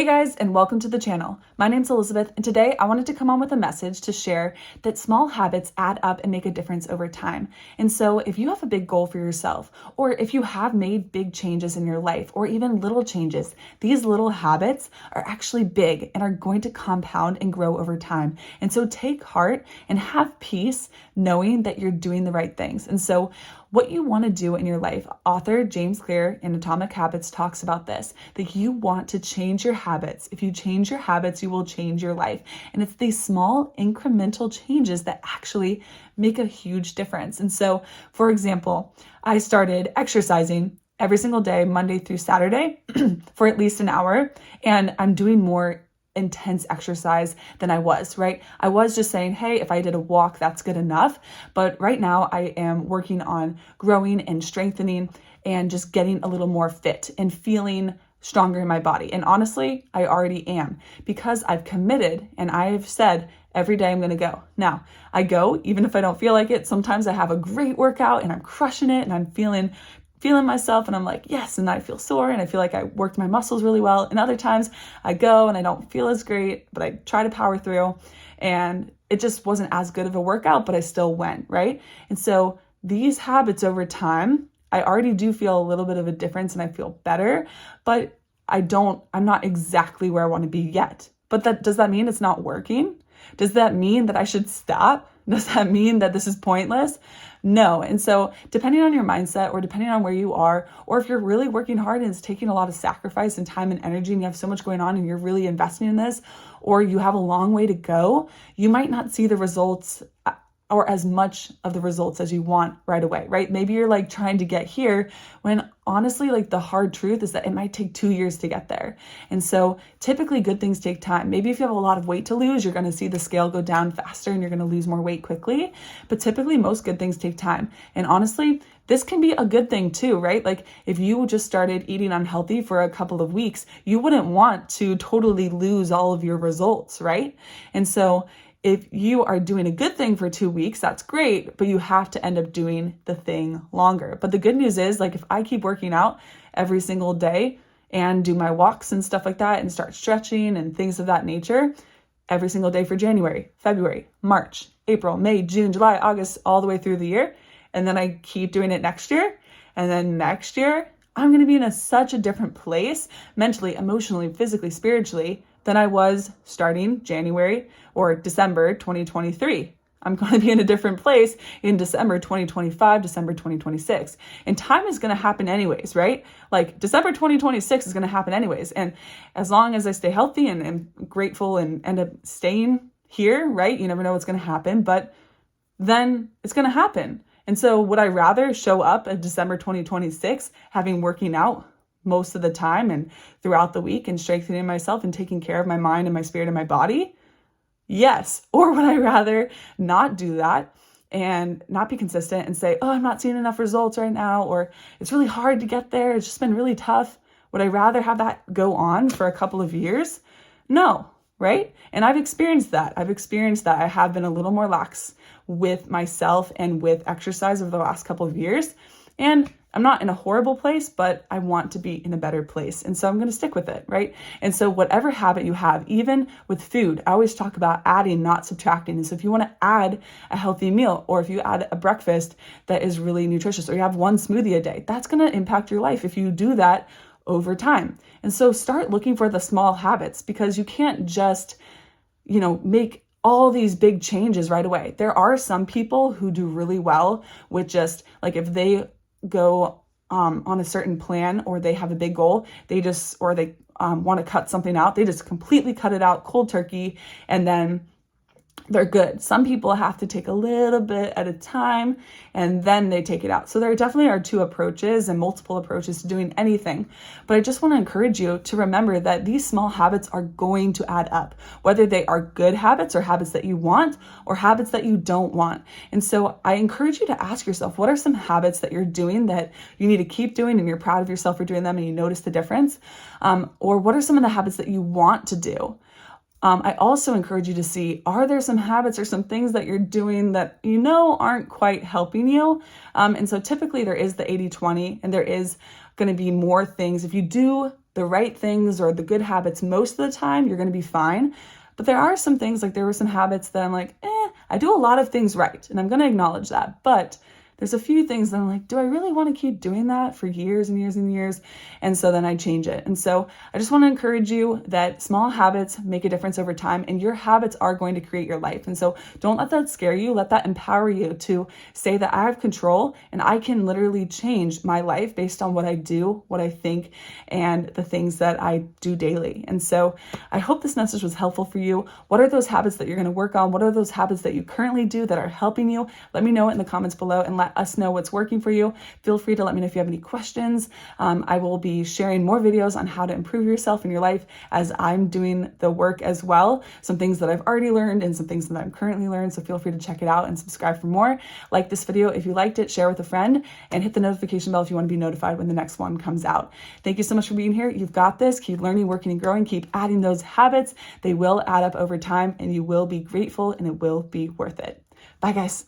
Hey guys, and welcome to the channel. My name's Elizabeth, and today I wanted to come on with a message to share that small habits add up and make a difference over time. And so if you have a big goal for yourself, or if you have made big changes in your life, or even little changes, these little habits are actually big and are going to compound and grow over time. And so take heart and have peace knowing that you're doing the right things. And so what you want to do in your life, author James Clear in Atomic Habits talks about this, that you want to change your habits. If you change your habits, you will change your life. And it's these small incremental changes that actually make a huge difference. And so, for example, I started exercising every single day, Monday through Saturday, for at least an hour, and I'm doing more intense exercise than I was, right? I was just saying, hey, if I did a walk, that's good enough. But right now I am working on growing and strengthening and just getting a little more fit and feeling stronger in my body. And honestly, I already am, because I've committed and I've said every day I'm going to go. Now, I go even if I don't feel like it. Sometimes I have a great workout and I'm crushing it and I'm feeling myself and I'm like, yes, and I feel sore and I feel like I worked my muscles really well. And other times I go and I don't feel as great, but I try to power through and it just wasn't as good of a workout, but I still went, right? And so these habits over time, I already do feel a little bit of a difference and I feel better, but I'm not exactly where I want to be yet. But does that mean it's not working? Does that mean that I should stop? Does that mean that this is pointless? No. And so depending on your mindset or depending on where you are, or if you're really working hard and it's taking a lot of sacrifice and time and energy and you have so much going on and you're really investing in this, or you have a long way to go, you might not see the results or as much of the results as you want right away, right? Maybe you're like trying to get here when honestly, like the hard truth is that it might take 2 years to get there. And so typically good things take time. Maybe if you have a lot of weight to lose, you're going to see the scale go down faster and you're going to lose more weight quickly. But typically most good things take time. And honestly, this can be a good thing too, right? Like if you just started eating unhealthy for a couple of weeks, you wouldn't want to totally lose all of your results, right? And so if you are doing a good thing for 2 weeks, that's great, but you have to end up doing the thing longer. But the good news is, like, if I keep working out every single day and do my walks and stuff like that and start stretching and things of that nature every single day for January, February, March, April, May, June, July, August, all the way through the year, and then I keep doing it next year, and then next year, I'm going to be in such a different place mentally, emotionally, physically, spiritually than I was starting January or December 2023. I'm going to be in a different place in December 2025, December 2026. And time is going to happen anyways, right? Like December 2026 is going to happen anyways. And as long as I stay healthy and am grateful and end up staying here, right? You never know what's going to happen, but then it's going to happen. And so would I rather show up at December 2026 having working out most of the time and throughout the week and strengthening myself and taking care of my mind and my spirit and my body? Yes. Or would I rather not do that and not be consistent and say, oh, I'm not seeing enough results right now, or it's really hard to get there, it's just been really tough? Would I rather have that go on for a couple of years? No, right? And I've experienced that. I have been a little more lax with myself and with exercise over the last couple of years. And I'm not in a horrible place, but I want to be in a better place. And so I'm going to stick with it, right? And so whatever habit you have, even with food, I always talk about adding, not subtracting. And so if you want to add a healthy meal, or if you add a breakfast that is really nutritious, or you have one smoothie a day, that's going to impact your life if you do that over time. And so start looking for the small habits, because you can't just, make all these big changes right away. There are some people who do really well with just like, if they go on a certain plan or they have a big goal, they want to cut something out, they just completely cut it out cold turkey and then they're good. Some people have to take a little bit at a time and then they take it out. So there definitely are two approaches and multiple approaches to doing anything. But I just want to encourage you to remember that these small habits are going to add up, whether they are good habits or habits that you want or habits that you don't want. And so I encourage you to ask yourself, what are some habits that you're doing that you need to keep doing and you're proud of yourself for doing them and you notice the difference? Or what are some of the habits that you want to do? I also encourage you to see, are there some habits or some things that you're doing that aren't quite helping you? And so typically there is the 80-20 and there is going to be more things. If you do the right things or the good habits most of the time, you're going to be fine. But there are some things, like there were some habits that I'm like, I do a lot of things right. And I'm going to acknowledge that. But there's a few things that I'm like, do I really want to keep doing that for years and years and years? And so then I change it. And so I just want to encourage you that small habits make a difference over time, and your habits are going to create your life. And so don't let that scare you. Let that empower you to say that I have control and I can literally change my life based on what I do, what I think, and the things that I do daily. And so I hope this message was helpful for you. What are those habits that you're going to work on? What are those habits that you currently do that are helping you? Let me know it in the comments below and let us know what's working for you. Feel free to let me know if you have any questions. I will be sharing more videos on how to improve yourself in your life as I'm doing the work as well. Some things that I've already learned and some things that I'm currently learning. So feel free to check it out and subscribe for more. Like this video if you liked it, share with a friend, and hit the notification bell if you want to be notified when the next one comes out. Thank you so much for being here. You've got this. Keep learning, working, and growing. Keep adding those habits. They will add up over time, and you will be grateful, and it will be worth it. Bye, guys.